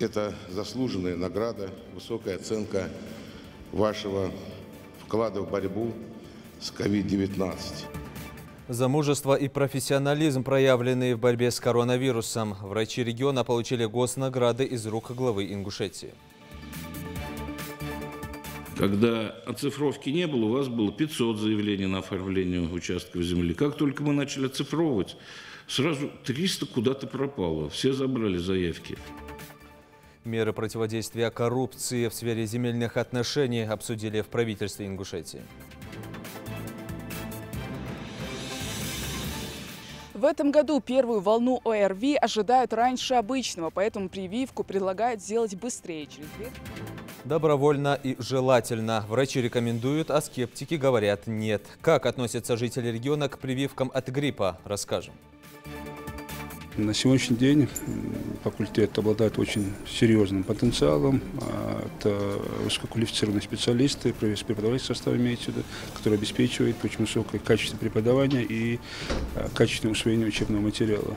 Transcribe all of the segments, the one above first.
Это заслуженная награда, высокая оценка вашего вклада в борьбу с COVID-19. За мужество и профессионализм, проявленные в борьбе с коронавирусом, врачи региона получили госнаграды из рук главы Ингушетии. Когда оцифровки не было, у вас было 500 заявлений на оформление участков земли. Как только мы начали оцифровывать, сразу 300 куда-то пропало. Все забрали заявки. Меры противодействия коррупции в сфере земельных отношений обсудили в правительстве Ингушетии. В этом году первую волну ОРВИ ожидают раньше обычного, поэтому прививку предлагают сделать быстрее. Добровольно и желательно. Врачи рекомендуют, а скептики говорят нет. Как относятся жители региона к прививкам от гриппа, расскажем. На сегодняшний день факультет обладает очень серьезным потенциалом. Это высококвалифицированные специалисты, преподавательский состав имеется в виду, который обеспечивает очень высокое качество преподавания и качественное усвоение учебного материала.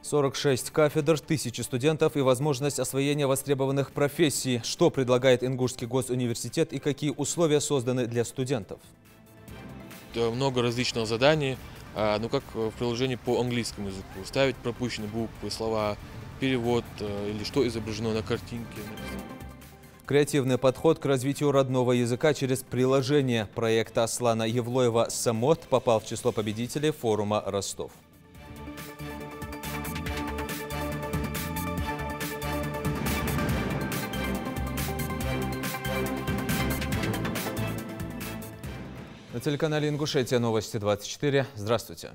46 кафедр, 1000 студентов и возможность освоения востребованных профессий. Что предлагает Ингушский госуниверситет и какие условия созданы для студентов? Много различных заданий. Как в приложении по английскому языку. Ставить пропущенные буквы, слова, перевод или что изображено на картинке. Креативный подход к развитию родного языка через приложение проекта Аслана Евлоева «Самот» попал в число победителей форума Ростов. На телеканале Ингушетия новости 24. Здравствуйте.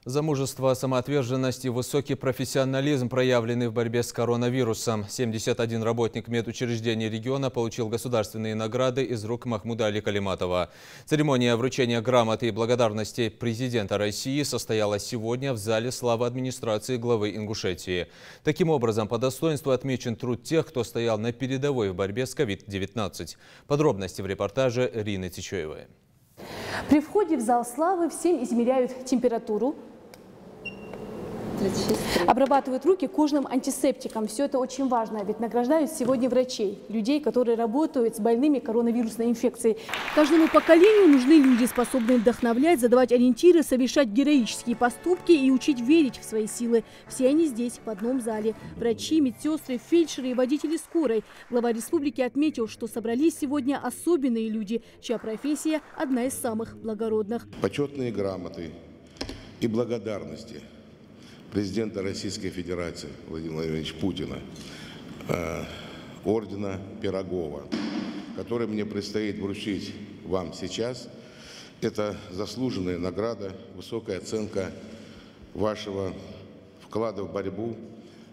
За мужество, самоотверженность и высокий профессионализм, проявленный в борьбе с коронавирусом, 71 работник медучреждений региона получил государственные награды из рук Махмуда Али Калиматова. Церемония вручения грамоты и благодарности президента России состоялась сегодня в зале славы администрации главы Ингушетии. Таким образом, по достоинству отмечен труд тех, кто стоял на передовой в борьбе с COVID-19. Подробности в репортаже Рины Тичоевой. При входе в зал славы всем измеряют температуру, обрабатывают руки кожным антисептиком. Все это очень важно, ведь награждают сегодня врачей, людей, которые работают с больными коронавирусной инфекцией. Каждому поколению нужны люди, способные вдохновлять, задавать ориентиры, совершать героические поступки и учить верить в свои силы. Все они здесь, в одном зале. Врачи, медсестры, фельдшеры и водители скорой. Глава республики отметил, что собрались сегодня особенные люди, чья профессия одна из самых благородных. Почетные грамоты и благодарности президента Российской Федерации Владимира Владимировича Путина, ордена Пирогова, который мне предстоит вручить вам сейчас. Это заслуженная награда, высокая оценка вашего вклада в борьбу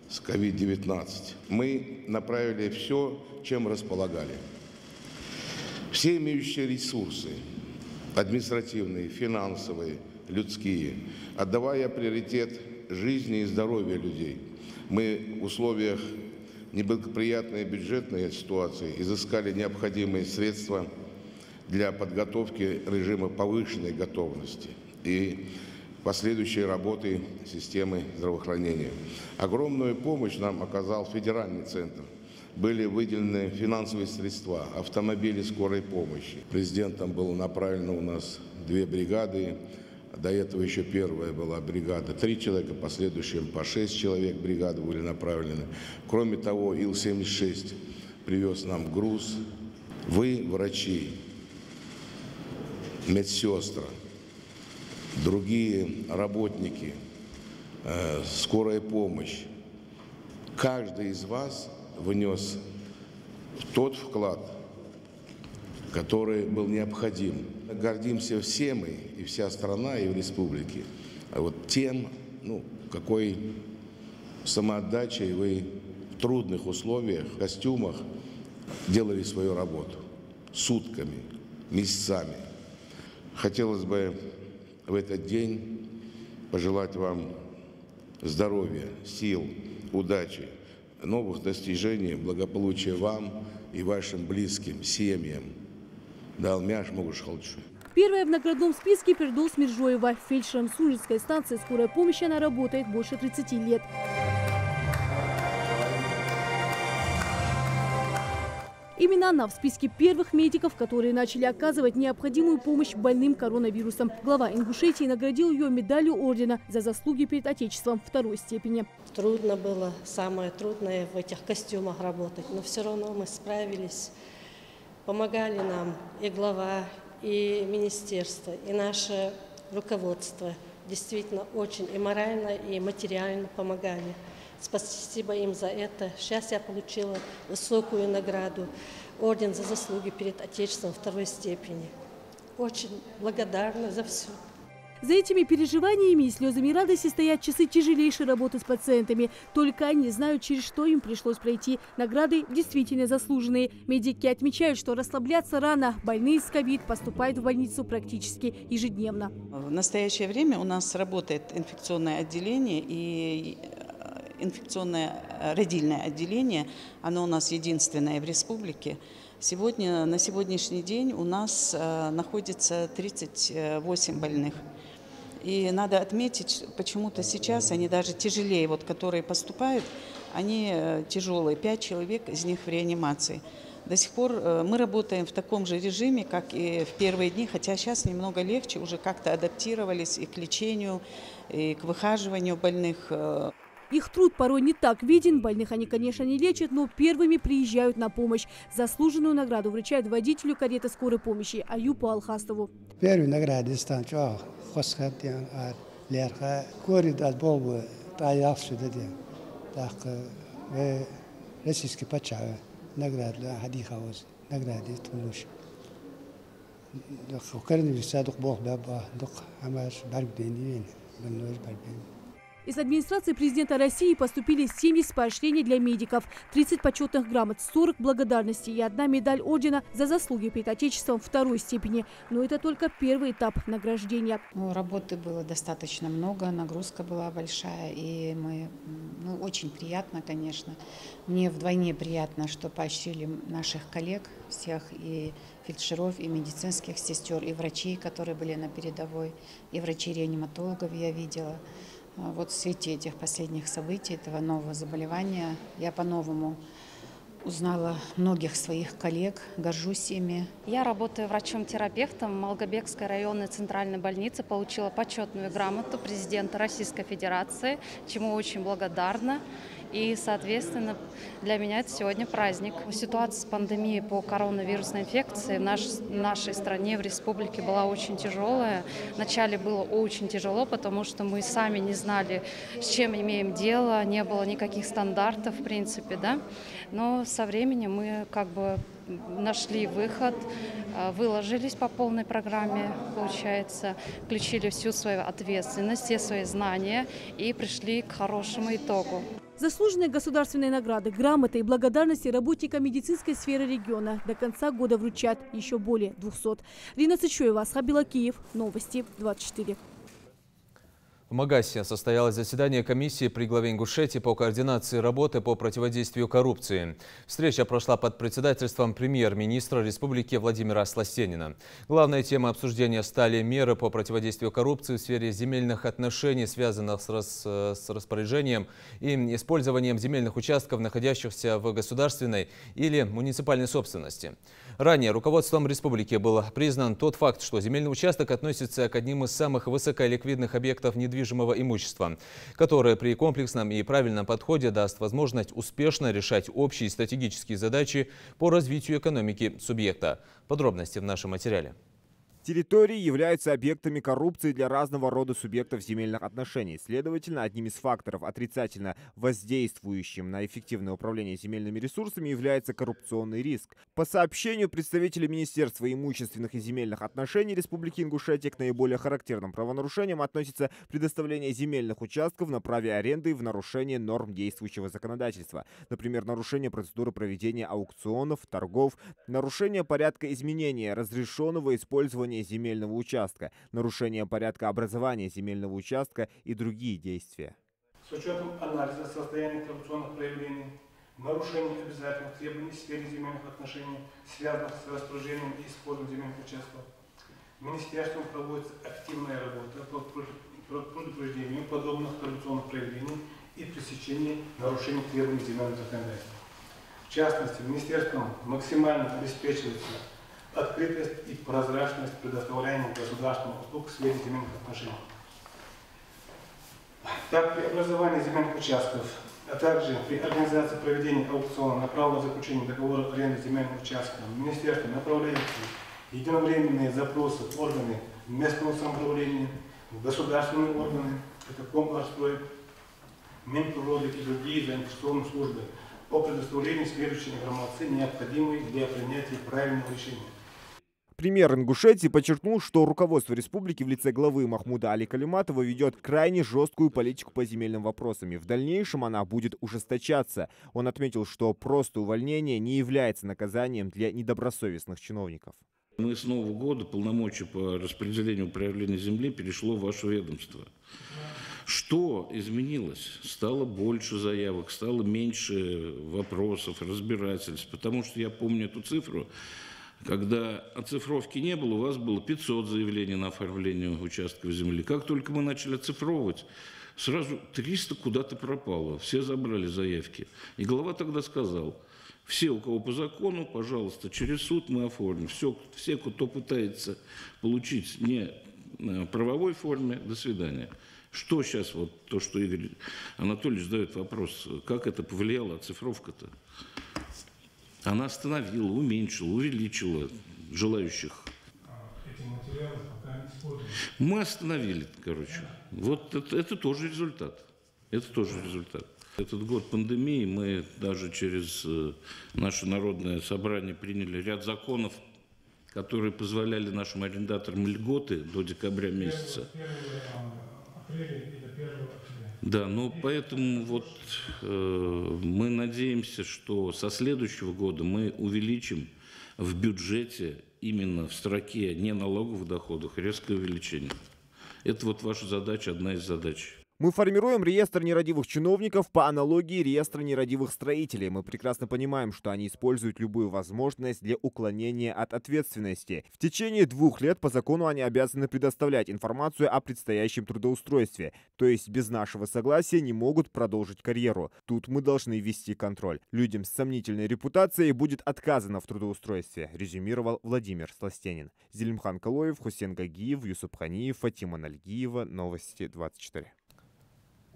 с COVID-19. Мы направили все, чем располагали. Все имеющие ресурсы, административные, финансовые, людские, отдавая приоритет жизни и здоровья людей. Мы в условиях неблагоприятной бюджетной ситуации изыскали необходимые средства для подготовки режима повышенной готовности и последующей работы системы здравоохранения. Огромную помощь нам оказал федеральный центр. Были выделены финансовые средства, автомобили скорой помощи. Президентом было направлено у нас 2 бригады. До этого еще первая была бригада 3 человека, последующим по 6 человек бригады были направлены. Кроме того, Ил-76 привез нам груз. Вы, врачи, медсестры, другие работники, скорая помощь, каждый из вас внес тот вклад, который был необходим. Гордимся все мы, и вся страна, и в республике, тем, какой самоотдачей вы в трудных условиях, в костюмах делали свою работу. Сутками, месяцами. Хотелось бы в этот день пожелать вам здоровья, сил, удачи, новых достижений, благополучия вам и вашим близким, семьям. Первая в наградном списке Пердулс Миржоева. Фельдшером Сужицкой станции скорой помощи она работает больше 30 лет. Именно она в списке первых медиков, которые начали оказывать необходимую помощь больным коронавирусом. Глава Ингушетии наградил ее медалью ордена за заслуги перед Отечеством второй степени. Трудно было, самое трудное в этих костюмах работать, но все равно мы справились. Помогали нам и глава, и министерство, и наше руководство. Действительно очень и морально, и материально помогали. Спасибо им за это. Сейчас я получила высокую награду, орден за заслуги перед Отечеством второй степени. Очень благодарна за все. За этими переживаниями и слезами радости стоят часы тяжелейшей работы с пациентами. Только они знают, через что им пришлось пройти. Награды действительно заслуженные. Медики отмечают, что расслабляться рано. Больные с ковид поступают в больницу практически ежедневно. В настоящее время у нас работает инфекционное отделение и инфекционное родильное отделение. Оно у нас единственное в республике. На сегодняшний день у нас находится 38 больных. И надо отметить, почему-то сейчас они даже тяжелее, которые поступают, они тяжелые. 5 человек из них в реанимации. До сих пор мы работаем в таком же режиме, как и в первые дни, хотя сейчас немного легче, уже как-то адаптировались и к лечению, и к выхаживанию больных. Их труд порой не так виден. Больных они, конечно, не лечат, но первыми приезжают на помощь. Заслуженную награду вручают водителю кареты скорой помощи Аюпу Алхастову. Первую награду стану российский пача награду хадихауз награду тумуш. Коронавируса бог баба амаш барбдени беннож барбдени. Из администрации президента России поступили 70 поощрений для медиков, 30 почетных грамот, 40 благодарностей и 1 медаль ордена за заслуги перед Отечеством второй степени. Но это только первый этап награждения. Работы было достаточно много, нагрузка была большая, и очень приятно, конечно. Мне вдвойне приятно, что поощрили наших коллег, всех и фельдшеров, и медицинских сестер, и врачей, которые были на передовой, и врачей-реаниматологов я видела. В свете этих последних событий, этого нового заболевания, я по-новому узнала многих своих коллег, горжусь ими. Я работаю врачом-терапевтом в Малгобекской районной центральной больнице, получила почетную грамоту президента Российской Федерации, чему очень благодарна. И, соответственно, для меня это сегодня праздник. Ситуация с пандемией по коронавирусной инфекции в нашей стране, в республике была очень тяжелая. Вначале было очень тяжело, потому что мы сами не знали, с чем имеем дело, не было никаких стандартов, в принципе, да. Но со временем мы нашли выход, выложились по полной программе, получается, включили всю свою ответственность, все свои знания и пришли к хорошему итогу. Заслуженные государственные награды, грамоты и благодарности работникам медицинской сферы региона до конца года вручат еще более 200. Рина Цычуева, Асхаб Белакиев, Новости 24. В Магасе состоялось заседание комиссии при главе Ингушетии по координации работы по противодействию коррупции. Встреча прошла под председательством премьер-министра республики Владимира Сластенина. Главной темой обсуждения стали меры по противодействию коррупции в сфере земельных отношений, связанных с распоряжением и использованием земельных участков, находящихся в государственной или муниципальной собственности. Ранее руководством республики был признан тот факт, что земельный участок относится к одним из самых высоколиквидных объектов недвижимого имущества, которое при комплексном и правильном подходе даст возможность успешно решать общие стратегические задачи по развитию экономики субъекта. Подробности в нашем материале. Территории являются объектами коррупции для разного рода субъектов земельных отношений. Следовательно, одним из факторов, отрицательно воздействующим на эффективное управление земельными ресурсами, является коррупционный риск. По сообщению представителя Министерства имущественных и земельных отношений Республики Ингушетия, к наиболее характерным правонарушениям относится предоставление земельных участков на праве аренды в нарушение норм действующего законодательства. Например, нарушение процедуры проведения аукционов, торгов, нарушение порядка изменения разрешенного использования земельного участка, нарушение порядка образования земельного участка и другие действия. С учетом анализа состояния коррупционных проявлений, нарушений обязательных требований в сфере земельных отношений, связанных с распоряжением и использованием земельных участков, Министерством проводится активная работа по предупреждению подобных коррупционных проявлений и пресечению нарушений требований земельного законодательства. В частности, министерством максимально обеспечивается открытость и прозрачность предоставляемых государственных услуг в сфере земельных отношений. Так, при образовании земельных участков, а также при организации проведения аукциона на право заключения договора аренды земельного участка, министерство направляет единовременные запросы в органы местного самоуправления, в государственные органы, это Компластстрой, Минприроды и другие заинтересованные службы по предоставлению следующей информации, необходимой для принятия правильного решения. Премьер Ингушетии подчеркнул, что руководство республики в лице главы Махмуда Али Калиматова ведет крайне жесткую политику по земельным вопросам, и в дальнейшем она будет ужесточаться. Он отметил, что просто увольнение не является наказанием для недобросовестных чиновников. Мы с Нового года полномочия по распределению управления земли перешло в ваше ведомство. Что изменилось? Стало больше заявок, стало меньше вопросов, разбирательств. Потому что я помню эту цифру. Когда оцифровки не было, у вас было 500 заявлений на оформление участков земли. Как только мы начали оцифровывать, сразу 300 куда-то пропало. Все забрали заявки. И глава тогда сказал: все, у кого по закону, пожалуйста, через суд мы оформим. Все, кто пытается получить не в правовой форме, до свидания. Что сейчас, вот то, что Игорь Анатольевич задает вопрос, как это повлияло, оцифровка-то? Она остановила, уменьшила, увеличила желающих. Эти материалы пока не используются. Мы остановили, короче. Вот это тоже результат. Это тоже результат. Этот год пандемии мы даже через наше народное собрание приняли ряд законов, которые позволяли нашим арендаторам льготы до декабря месяца. Да, ну поэтому вот мы надеемся, что со следующего года мы увеличим в бюджете именно в строке не налоговых доходов резкое увеличение. Это вот ваша задача, одна из задач. Мы формируем реестр нерадивых чиновников по аналогии реестра нерадивых строителей. Мы прекрасно понимаем, что они используют любую возможность для уклонения от ответственности. В течение 2 лет по закону они обязаны предоставлять информацию о предстоящем трудоустройстве. То есть без нашего согласия не могут продолжить карьеру. Тут мы должны ввести контроль. Людям с сомнительной репутацией будет отказано в трудоустройстве, резюмировал Владимир Сластенин. Зелимхан Калоев, Хусен Гагиев, Юсуп Ханиев, Фатима Нальгиева. Новости 24.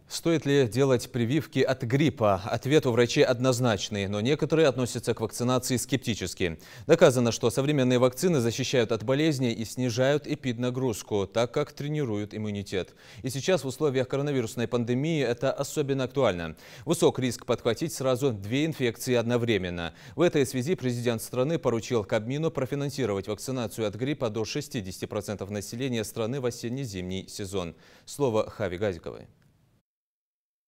Стоит ли делать прививки от гриппа? Ответ у врачей однозначный, но некоторые относятся к вакцинации скептически. Доказано, что современные вакцины защищают от болезней и снижают эпиднагрузку, так как тренируют иммунитет. И сейчас в условиях коронавирусной пандемии это особенно актуально. Высок риск подхватить сразу 2 инфекции одновременно. В этой связи президент страны поручил Кабмину профинансировать вакцинацию от гриппа до 60% населения страны в осенне-зимний сезон. Слово Хави Газиковой.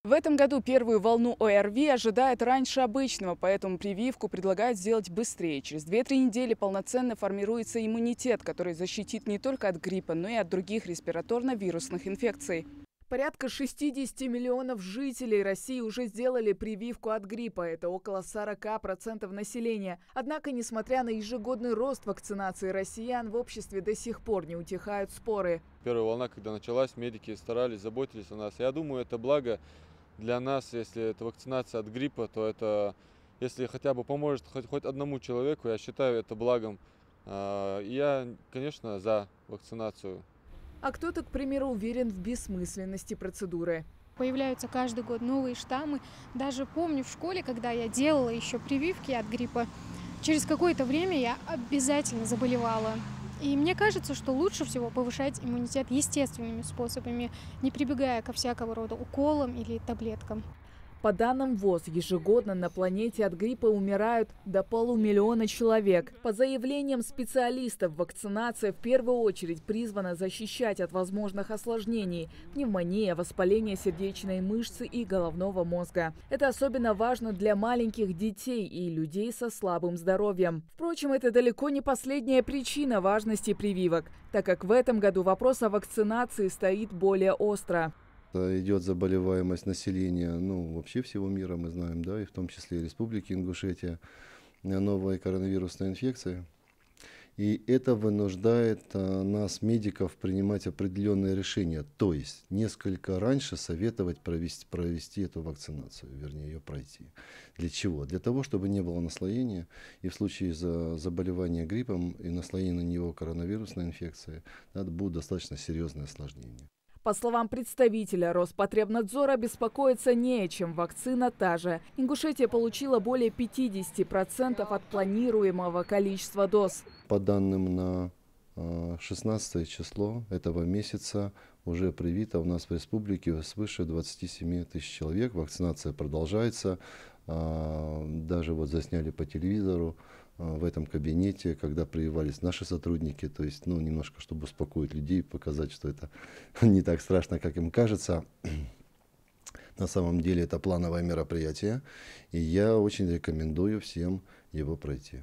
В этом году первую волну ОРВИ ожидает раньше обычного, поэтому прививку предлагают сделать быстрее. Через 2-3 недели полноценно формируется иммунитет, который защитит не только от гриппа, но и от других респираторно-вирусных инфекций. Порядка 60 миллионов жителей России уже сделали прививку от гриппа. Это около 40% населения. Однако, несмотря на ежегодный рост вакцинации россиян, в обществе до сих пор не утихают споры. Первая волна, когда началась, медики старались, заботились о нас. Я думаю, это благо для нас, если это вакцинация от гриппа, то это, если хотя бы поможет хоть одному человеку, я считаю это благом. Я, конечно, за вакцинацию. А кто-то, к примеру, уверен в бессмысленности процедуры. Появляются каждый год новые штаммы. Даже помню в школе, когда я делала еще прививки от гриппа, через какое-то время я обязательно заболевала. И мне кажется, что лучше всего повышать иммунитет естественными способами, не прибегая ко всякого рода уколам или таблеткам. По данным ВОЗ, ежегодно на планете от гриппа умирают до 500 000 человек. По заявлениям специалистов, вакцинация в первую очередь призвана защищать от возможных осложнений – пневмония, воспаление сердечной мышцы и головного мозга. Это особенно важно для маленьких детей и людей со слабым здоровьем. Впрочем, это далеко не последняя причина важности прививок, так как в этом году вопрос о вакцинации стоит более остро. Идет заболеваемость населения, вообще всего мира, мы знаем, да, и в том числе Республики Ингушетия, новой коронавирусной инфекцией. И это вынуждает нас, медиков, принимать определенные решения. То есть несколько раньше советовать провести эту вакцинацию, вернее ее пройти. Для чего? Для того, чтобы не было наслоения. И в случае заболевания гриппом и наслоения на него коронавирусной инфекции, будут достаточно серьезные осложнения. По словам представителя Роспотребнадзора, беспокоиться не о чем. Вакцина та же. Ингушетия получила более 50% от планируемого количества доз. По данным на 16 число этого месяца уже привито у нас в республике свыше 27 тысяч человек. Вакцинация продолжается. Даже вот засняли по телевизору в этом кабинете, когда прививались наши сотрудники, то есть, немножко, чтобы успокоить людей, показать, что это не так страшно, как им кажется. На самом деле это плановое мероприятие, и я очень рекомендую всем его пройти.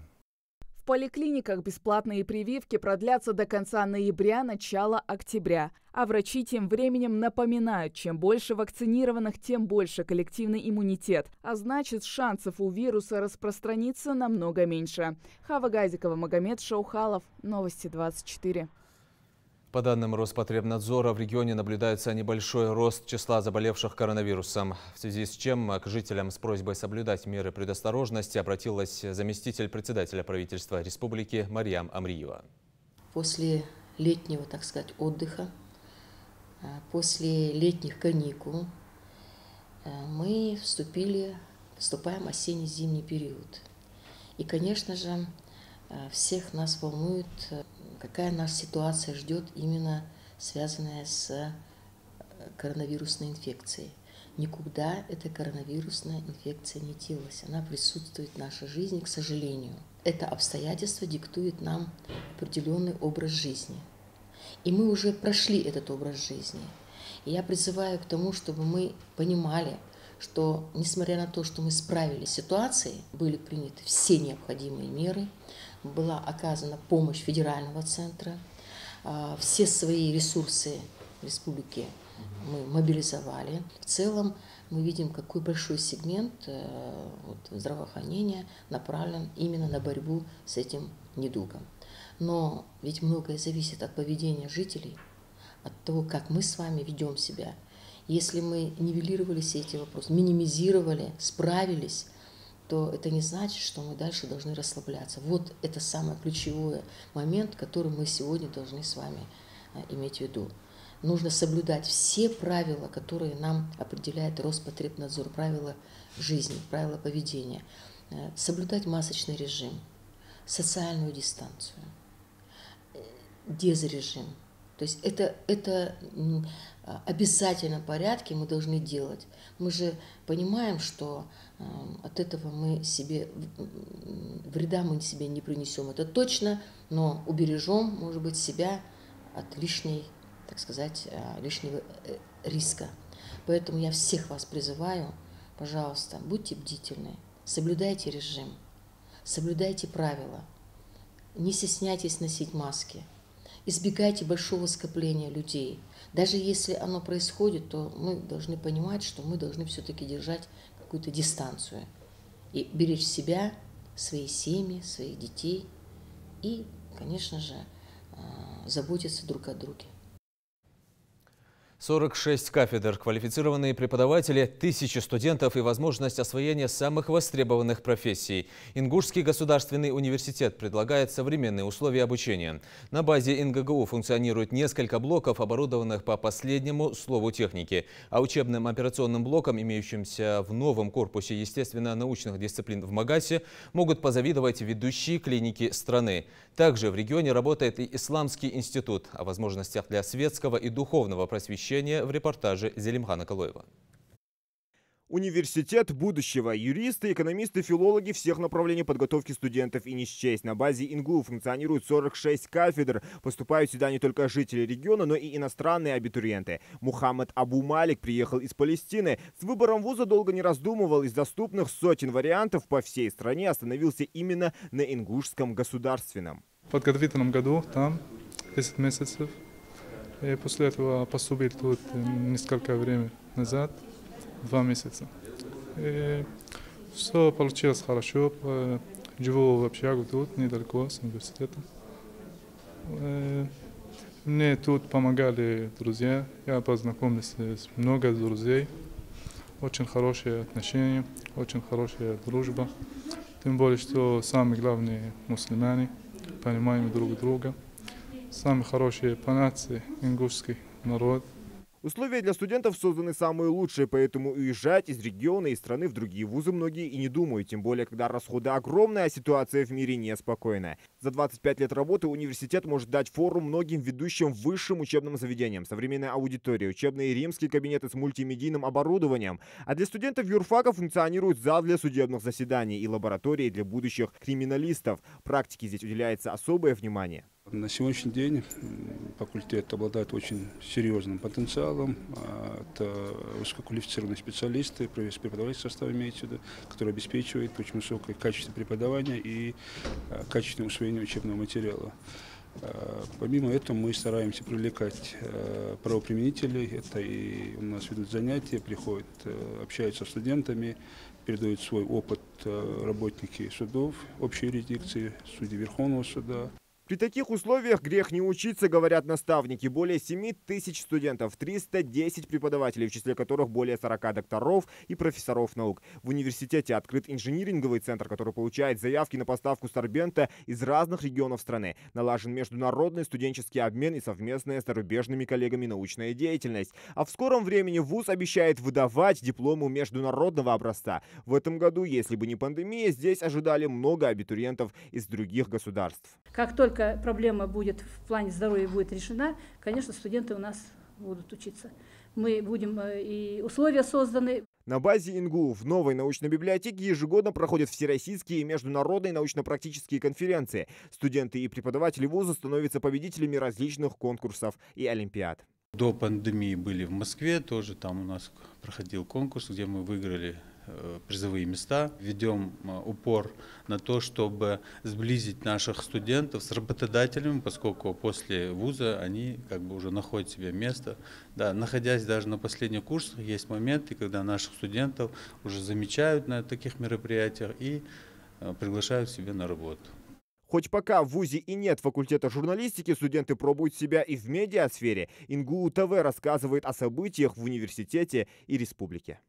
В поликлиниках бесплатные прививки продлятся до конца ноября, начала октября. А врачи тем временем напоминают, чем больше вакцинированных, тем больше коллективный иммунитет. А значит, шансов у вируса распространиться намного меньше. Хава Газикова, Магомед Шаухалов. Новости 24. По данным Роспотребнадзора, в регионе наблюдается небольшой рост числа заболевших коронавирусом, в связи с чем к жителям с просьбой соблюдать меры предосторожности обратилась заместитель председателя правительства республики Марьям Амриева. После летнего, так сказать, отдыха, после летних каникул мы вступаем в осенне-зимний период. И, конечно же, всех нас волнует, какая нас ситуация ждет, именно связанная с коронавирусной инфекцией. Никуда эта коронавирусная инфекция не делась. Она присутствует в нашей жизни, к сожалению. Это обстоятельство диктует нам определенный образ жизни. И мы уже прошли этот образ жизни. И я призываю к тому, чтобы мы понимали, что, несмотря на то, что мы справились с ситуацией, были приняты все необходимые меры, была оказана помощь федерального центра, все свои ресурсы республики мы мобилизовали. В целом мы видим, какой большой сегмент здравоохранения направлен именно на борьбу с этим недугом. Но ведь многое зависит от поведения жителей, от того, как мы с вами ведем себя. Если мы нивелировали все эти вопросы, минимизировали, справились, то это не значит, что мы дальше должны расслабляться. Вот это самый ключевой момент, который мы сегодня должны с вами иметь в виду. Нужно соблюдать все правила, которые нам определяет Роспотребнадзор, правила жизни, правила поведения. Соблюдать масочный режим, социальную дистанцию, дезрежим. То есть это обязательном порядке мы должны делать. Мы же понимаем, что от этого вреда мы себе не принесем. Это точно, но убережем, может быть, себя от лишнего риска. Поэтому я всех вас призываю, пожалуйста, будьте бдительны, соблюдайте режим, соблюдайте правила, не стесняйтесь носить маски. Избегайте большого скопления людей. Даже если оно происходит, то мы должны понимать, что мы должны все-таки держать какую-то дистанцию и беречь себя, свои семьи, своих детей и, конечно же, заботиться друг о друге. 46 кафедр, квалифицированные преподаватели, 1000 студентов и возможность освоения самых востребованных профессий. Ингушский государственный университет предлагает современные условия обучения. На базе НГГУ функционирует несколько блоков, оборудованных по последнему слову техники. А учебным операционным блокам, имеющимся в новом корпусе естественно-научных дисциплин в Магасе, могут позавидовать ведущие клиники страны. Также в регионе работает и Исламский институт. О возможностях для светского и духовного просвещения в репортаже Зелимхана Калоева. Университет будущего. Юристы, экономисты, филологи всех направлений подготовки студентов и не счесть. На базе ИНГУ функционирует 46 кафедр. Поступают сюда не только жители региона, но и иностранные абитуриенты. Мухаммад Абу Малик приехал из Палестины. С выбором вуза долго не раздумывал. Из доступных сотен вариантов по всей стране остановился именно на Ингушском государственном. В подготовительном году там 10 месяцев. И после этого поступил тут несколько времени назад, 2 месяца. И все получилось хорошо. Живу в общагу тут, недалеко с университетом. Мне тут помогали друзья, я познакомился с много друзей. Очень хорошие отношения, очень хорошая дружба. Тем более, что самые главные мусульмане, понимаем друг друга. Самые хорошие по нации, ингушский народ. Условия для студентов созданы самые лучшие, поэтому уезжать из региона и страны в другие вузы многие и не думают, тем более, когда расходы огромные, а ситуация в мире неспокойная. За 25 лет работы университет может дать фору многим ведущим высшим учебным заведениям, современная аудитория, учебные римские кабинеты с мультимедийным оборудованием. А для студентов юрфака функционирует зал для судебных заседаний и лаборатории для будущих криминалистов. Практике здесь уделяется особое внимание. На сегодняшний день факультет обладает очень серьезным потенциалом. Это высококвалифицированные специалисты, преподавательский состав имеется в виду, который обеспечивает очень высокое качество преподавания и качественное усвоение учебного материала. Помимо этого мы стараемся привлекать правоприменителей. Это и у нас ведут занятия, приходят, общаются с студентами, передают свой опыт работники судов, общей юрисдикции, судьи Верховного суда. При таких условиях грех не учиться, говорят наставники. Более 7 тысяч студентов, 310 преподавателей, в числе которых более 40 докторов и профессоров наук. В университете открыт инжиниринговый центр, который получает заявки на поставку сорбента из разных регионов страны. Налажен международный студенческий обмен и совместная с зарубежными коллегами научная деятельность. А в скором времени вуз обещает выдавать дипломы международного образца. В этом году, если бы не пандемия, здесь ожидали много абитуриентов из других государств. Как только проблема будет в плане здоровья будет решена, конечно, студенты у нас будут учиться. Мы будем, и условия созданы. На базе ИНГУ в новой научной библиотеке ежегодно проходят всероссийские и международные научно-практические конференции. Студенты и преподаватели вуза становятся победителями различных конкурсов и олимпиад. До пандемии были в Москве, тоже там у нас проходил конкурс, где мы выиграли призовые места. Ведем упор на то, чтобы сблизить наших студентов с работодателями, поскольку после вуза они как бы уже находят себе место. Да, находясь даже на последних курсах, есть моменты, когда наших студентов уже замечают на таких мероприятиях и приглашают себе на работу. Хоть пока в вузе и нет факультета журналистики, студенты пробуют себя и в медиасфере. ИНГУ ТВ рассказывает о событиях в университете и республике.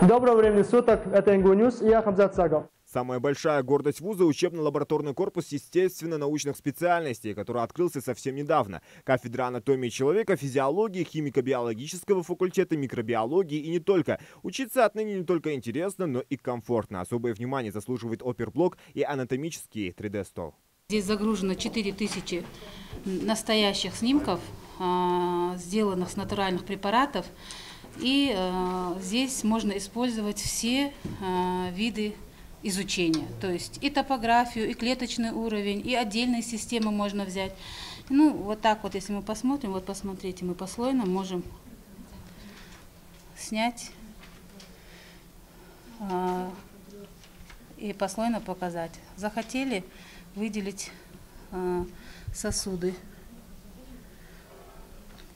Доброго времени суток, это ИНГУ Ньюс и я Хамзат Сагов. Самая большая гордость вуза – учебно-лабораторный корпус естественно-научных специальностей, который открылся совсем недавно. Кафедра анатомии человека, физиологии, химико-биологического факультета, микробиологии и не только. Учиться отныне не только интересно, но и комфортно. Особое внимание заслуживает оперблок и анатомический 3D-стол. Здесь загружено 4000 настоящих снимков, сделанных с натуральных препаратов. И здесь можно использовать все виды изучения, то есть и топографию, и клеточный уровень, и отдельные системы можно взять. Ну, вот так вот, если мы посмотрим, вот посмотрите, мы послойно можем снять и послойно показать. Захотели выделить сосуды,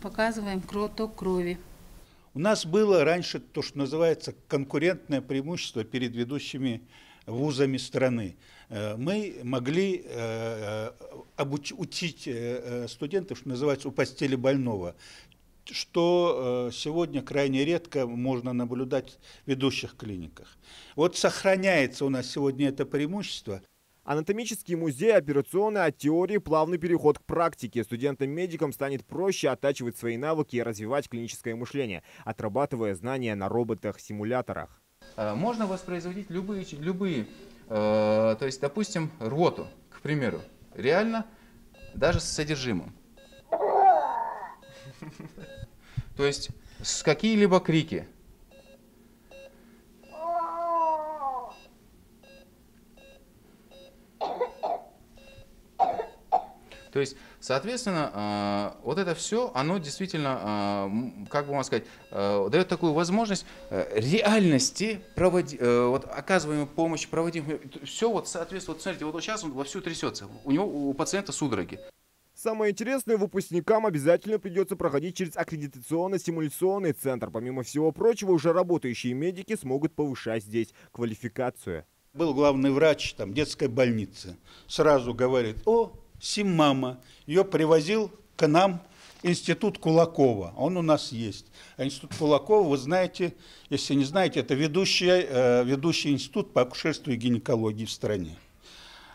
показываем ток крови. У нас было раньше то, что называется конкурентное преимущество перед ведущими вузами страны. Мы могли учить студентов, что называется, у постели больного, что сегодня крайне редко можно наблюдать в ведущих клиниках. Вот сохраняется у нас сегодня это преимущество. Анатомический музей, операционный, от теории плавный переход к практике. Студентам-медикам станет проще оттачивать свои навыки и развивать клиническое мышление, отрабатывая знания на роботах-симуляторах. Можно воспроизводить любые, то есть, допустим, рвоту, к примеру, реально, даже с содержимым. То есть, какие-либо крики. То есть, соответственно, вот это все, оно действительно, как бы вам сказать, дает такую возможность реальности вот, оказываемой помощи, проводимой, все вот соответствует. Вот, смотрите, вот сейчас он вовсю трясется, у пациента судороги. Самое интересное, выпускникам обязательно придется проходить через аккредитационно-симуляционный центр. Помимо всего прочего, уже работающие медики смогут повышать здесь квалификацию. Был главный врач детской больницы, сразу говорит: о, Симмама. Ее привозил к нам институт Кулакова. Он у нас есть. А институт Кулакова, вы знаете, если не знаете, это ведущий институт по акушерству и гинекологии в стране.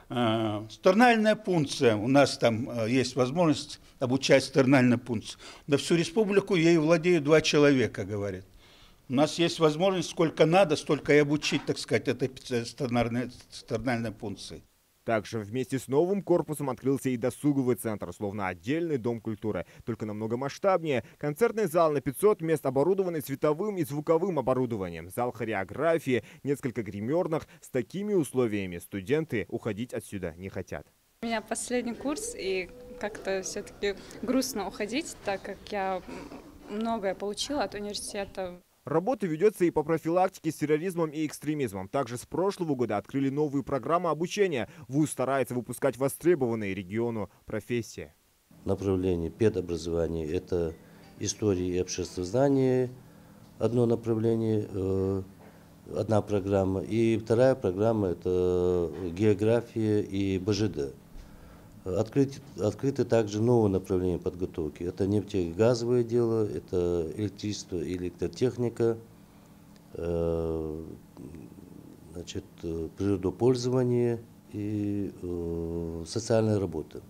Стернальная пункция. У нас там есть возможность обучать стернальной пункции. Да всю республику ей владеют 2 человека, говорят. У нас есть возможность, сколько надо, столько и обучить, так сказать, этой стернальной пункции. Также вместе с новым корпусом открылся и досуговый центр, словно отдельный дом культуры, только намного масштабнее. Концертный зал на 500 мест, оборудованный световым и звуковым оборудованием. Зал хореографии, несколько гримерных. С такими условиями студенты уходить отсюда не хотят. У меня последний курс, и как-то все-таки грустно уходить, так как я многое получила от университета. Работа ведется и по профилактике с терроризмом и экстремизмом. Также с прошлого года открыли новые программы обучения. ВУЗ старается выпускать востребованные региону профессии. Направление педобразования – это история и обществознание, одно направление, одна программа. И вторая программа – это география и БЖД. Открыты также новые направления подготовки. Это нефтегазовое дело, это электричество и электротехника, значит, природопользование и социальная работа.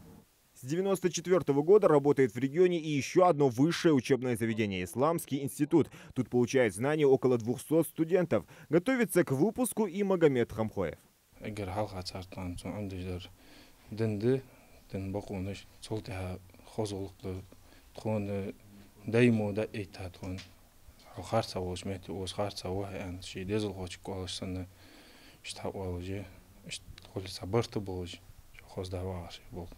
С 1994 года работает в регионе и еще одно высшее учебное заведение – Исламский институт. Тут получает знания около 200 студентов. Готовится к выпуску и Магомед Хамхоев. Дін бақуыныш, сол тәе қозғылықты тұғыны даймо да ейтат тұғын. Қарса өшметі, өз қарса өйән, шейдезіл қочық олышсыны, штап олыжы, қолыса бұрты болыжы, қоздава аши бол.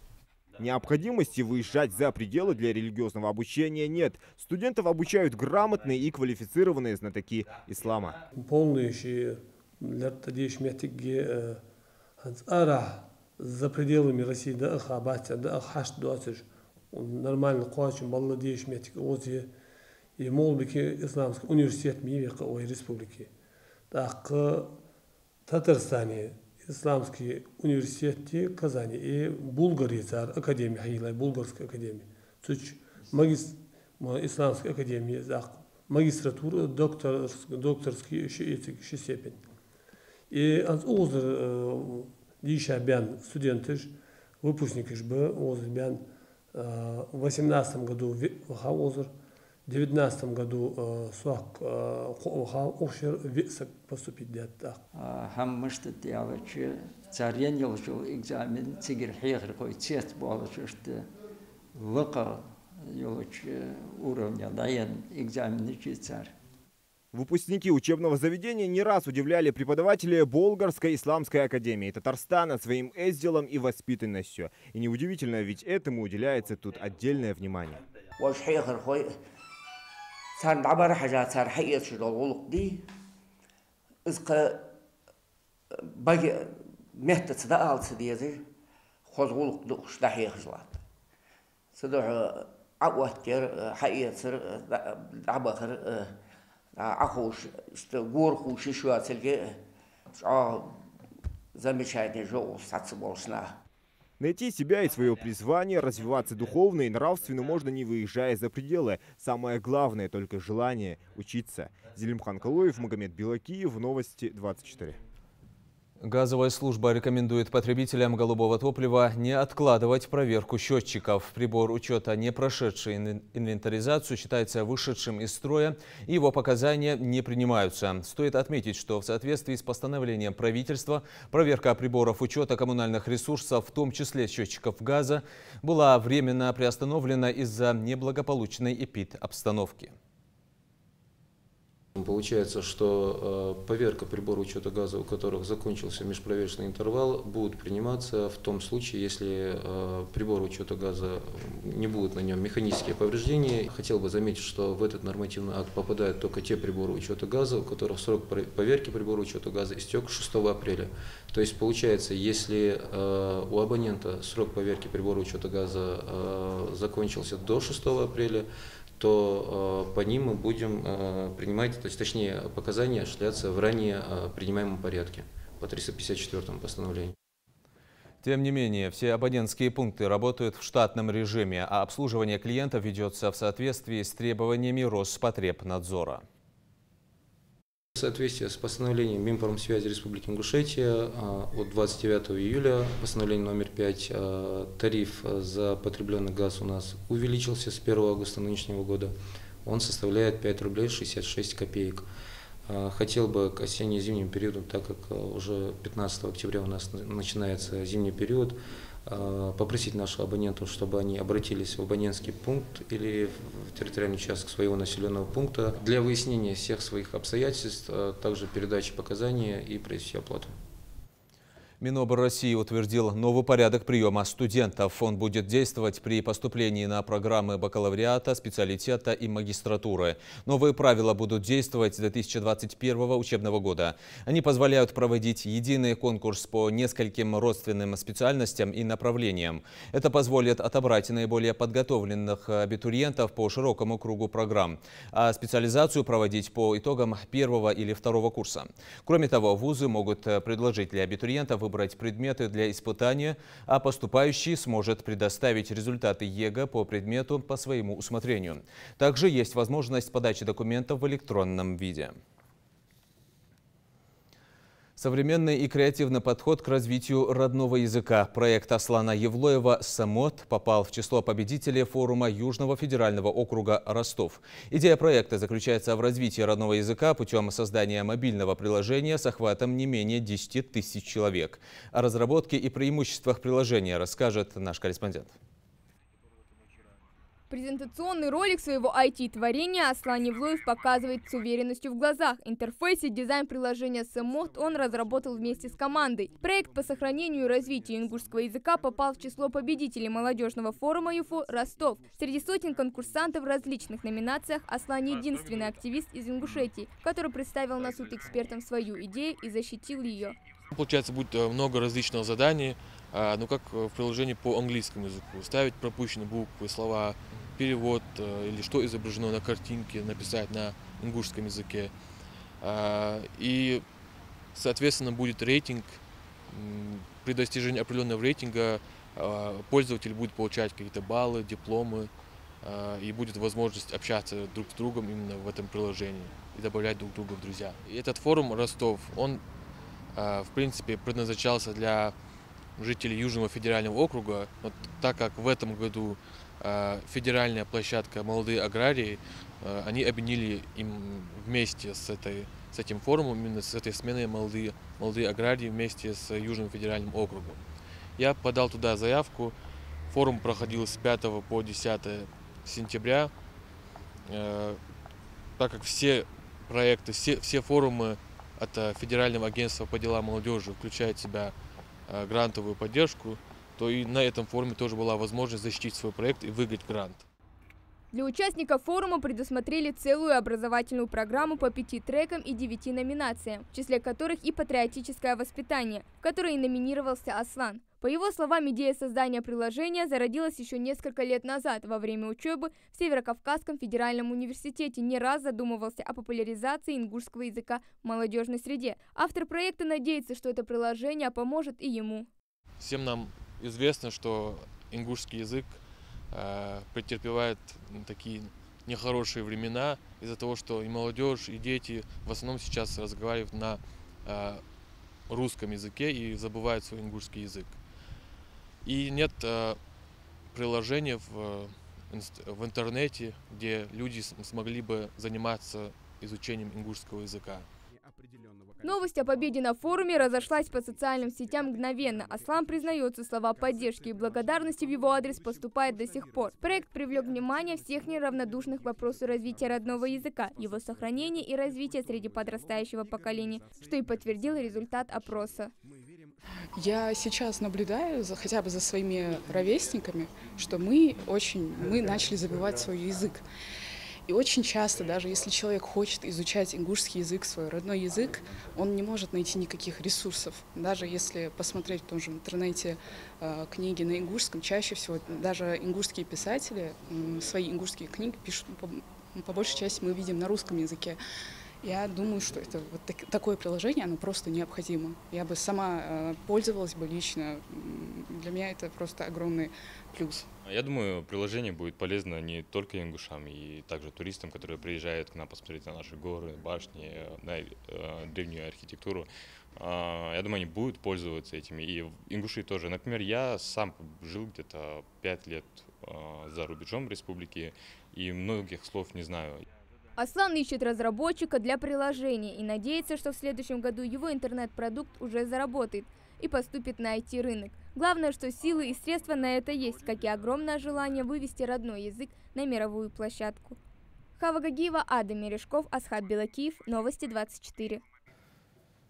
Необходимости выезжать за пределы для религиозного обучения нет. Студентов обучают грамотные и квалифицированные знатоки ислама. Полные за пределами России, да, Ахабатя, да, Ахаш, дуатыш, нормально қуачын, балла дейш метик, озе, и молбеки исламский университет мивека ой республики. Так, Татарстане исламский университет Казани и Булгария, академия, Хаилай, Булгарская академия. Цуч, исламская академия, магистратура, докторский степень. И от озер Диша бян студенты, выпускники ЖБ, озер бян в 2018 году озер, в 2019 году суак ошер висок поступить дядь. Хаммашты делачи царен елжу экзамен цигер хейхер кой цест болачишты лыка елачи уровня даян экзамены царь. Выпускники учебного заведения не раз удивляли преподавателей Болгарской исламской академии Татарстана своим эзделом и воспитанностью. И неудивительно, ведь этому уделяется тут отдельное внимание. Найти себя и свое призвание, развиваться духовно и нравственно можно, не выезжая за пределы. Самое главное только желание учиться. Зелимхан Калоев, Магомед Белакиев, Новости 24. Газовая служба рекомендует потребителям голубого топлива не откладывать проверку счетчиков. Прибор учета, не прошедший инвентаризацию, считается вышедшим из строя, и его показания не принимаются. Стоит отметить, что в соответствии с постановлением правительства проверка приборов учета коммунальных ресурсов, в том числе счетчиков газа, была временно приостановлена из-за неблагополучной эпидобстановки. Получается, что поверка прибора учета газа, у которых закончился межпроверочный интервал, будет приниматься в том случае, если прибор учета газа не будет на нем механические повреждения. Хотел бы заметить, что в этот нормативный акт попадают только те приборы учета газа, у которых срок поверки прибора учета газа истек 6 апреля. То есть получается, если у абонента срок поверки прибора учета газа закончился до 6 апреля, то по ним мы будем принимать, то есть точнее показания осуществляться в ранее принимаемом порядке по 354 постановлению. Тем не менее, все абонентские пункты работают в штатном режиме, а обслуживание клиентов ведется в соответствии с требованиями Роспотребнадзора. В соответствии с постановлением Минпромсвязи Республики Ингушетия от 29 июля, постановление номер 5, тариф за потребленный газ у нас увеличился с 1 августа нынешнего года. Он составляет 5 рублей 66 копеек. Хотел бы к осенне-зимнему периоду, так как уже 15 октября у нас начинается зимний период, попросить наших абонентов, чтобы они обратились в абонентский пункт или в территориальный участок своего населенного пункта для выяснения всех своих обстоятельств, также передачи показаний и произвести оплату. Минобр России утвердил новый порядок приема студентов. Он будет действовать при поступлении на программы бакалавриата, специалитета и магистратуры. Новые правила будут действовать с 2021 учебного года. Они позволяют проводить единый конкурс по нескольким родственным специальностям и направлениям. Это позволит отобрать наиболее подготовленных абитуриентов по широкому кругу программ, а специализацию проводить по итогам первого или второго курса. Кроме того, вузы могут предложить для абитуриентов выбрать предметы для испытания, а поступающий сможет предоставить результаты ЕГЭ по предмету по своему усмотрению. Также есть возможность подачи документов в электронном виде. Современный и креативный подход к развитию родного языка. Проект Аслана Евлоева «Самот» попал в число победителей форума Южного федерального округа Ростов. Идея проекта заключается в развитии родного языка путем создания мобильного приложения с охватом не менее 10 тысяч человек. О разработке и преимуществах приложения расскажет наш корреспондент. Презентационный ролик своего IT-творения Аслан Евлоев показывает с уверенностью в глазах. Интерфейс и дизайн приложения «Самот» он разработал вместе с командой. Проект по сохранению и развитию ингушского языка попал в число победителей молодежного форума ЮФО «Ростов». Среди сотен конкурсантов в различных номинациях Аслан единственный активист из Ингушетии, который представил на суд экспертам свою идею и защитил ее. Получается, будет много различных заданий, ну как в приложении по английскому языку. Ставить пропущенные буквы, слова, перевод или что изображено на картинке, написать на ингушском языке. И, соответственно, будет рейтинг. При достижении определенного рейтинга пользователь будет получать какие-то баллы, дипломы, и будет возможность общаться друг с другом именно в этом приложении и добавлять друг друга в друзья. И этот форум Ростов, он, в принципе, предназначался для жителей Южного федерального округа, но так как в этом году федеральная площадка «Молодые аграрии», они объединили им вместе с этим форумом, именно с этой сменой «Молодые аграрии» вместе с Южным федеральным округом. Я подал туда заявку, форум проходил с 5 по 10 сентября, так как все проекты, все форумы от Федерального агентства по делам молодежи включают в себя грантовую поддержку, то и на этом форуме тоже была возможность защитить свой проект и выиграть грант. Для участников форума предусмотрели целую образовательную программу по 5 трекам и 9 номинациям, в числе которых и патриотическое воспитание, в которое и номинировался Аслан. По его словам, идея создания приложения зародилась еще несколько лет назад. Во время учебы в Северокавказском федеральном университете не раз задумывался о популяризации ингушского языка в молодежной среде. Автор проекта надеется, что это приложение поможет и ему. Всем нам известно, что ингушский язык претерпевает такие нехорошие времена из-за того, что и молодежь, и дети в основном сейчас разговаривают на русском языке и забывают свой ингушский язык. И нет приложения в интернете, где люди смогли бы заниматься изучением ингушского языка. Новость о победе на форуме разошлась по социальным сетям мгновенно. Аслан признается, слова поддержки и благодарности в его адрес поступают до сих пор. Проект привлек внимание всех неравнодушных к вопросу развития родного языка, его сохранения и развития среди подрастающего поколения, что и подтвердил результат опроса. Я сейчас наблюдаю хотя бы за своими ровесниками, что мы начали забывать свой язык. И очень часто, даже если человек хочет изучать ингушский язык, свой родной язык, он не может найти никаких ресурсов. Даже если посмотреть в том же интернете книги на ингушском, чаще всего даже ингушские писатели свои ингушские книги пишут, по большей части мы видим на русском языке. Я думаю, что это вот такое приложение, оно просто необходимо. Я бы сама пользовалась бы лично. Для меня это просто огромный плюс. Я думаю, приложение будет полезно не только ингушам, и также туристам, которые приезжают к нам посмотреть на наши горы, башни, на древнюю архитектуру. Я думаю, они будут пользоваться этими. И ингуши тоже. Например, я сам жил где-то 5 лет за рубежом республики, и многих слов не знаю. Аслан ищет разработчика для приложения и надеется, что в следующем году его интернет-продукт уже заработает и поступит на IT-рынок. Главное, что силы и средства на это есть, как и огромное желание вывести родной язык на мировую площадку. Хава Гагиева, Адам Мережков, Асхаб Белакиев, Новости 24.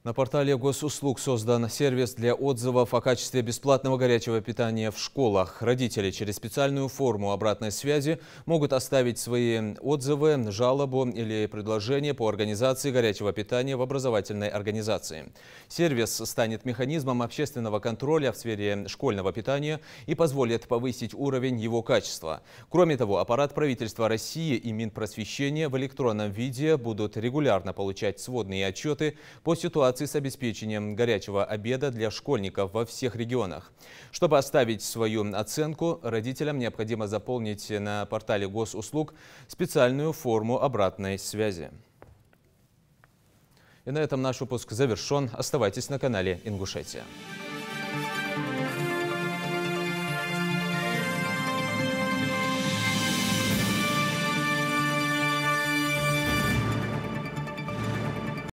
На портале госуслуг создан сервис для отзывов о качестве бесплатного горячего питания в школах. Родители через специальную форму обратной связи могут оставить свои отзывы, жалобу или предложения по организации горячего питания в образовательной организации. Сервис станет механизмом общественного контроля в сфере школьного питания и позволит повысить уровень его качества. Кроме того, аппарат правительства России и Минпросвещения в электронном виде будут регулярно получать сводные отчеты по ситуации с обеспечением горячего обеда для школьников во всех регионах. Чтобы оставить свою оценку, родителям необходимо заполнить на портале госуслуг специальную форму обратной связи. И на этом наш выпуск завершен. Оставайтесь на канале Ингушетия.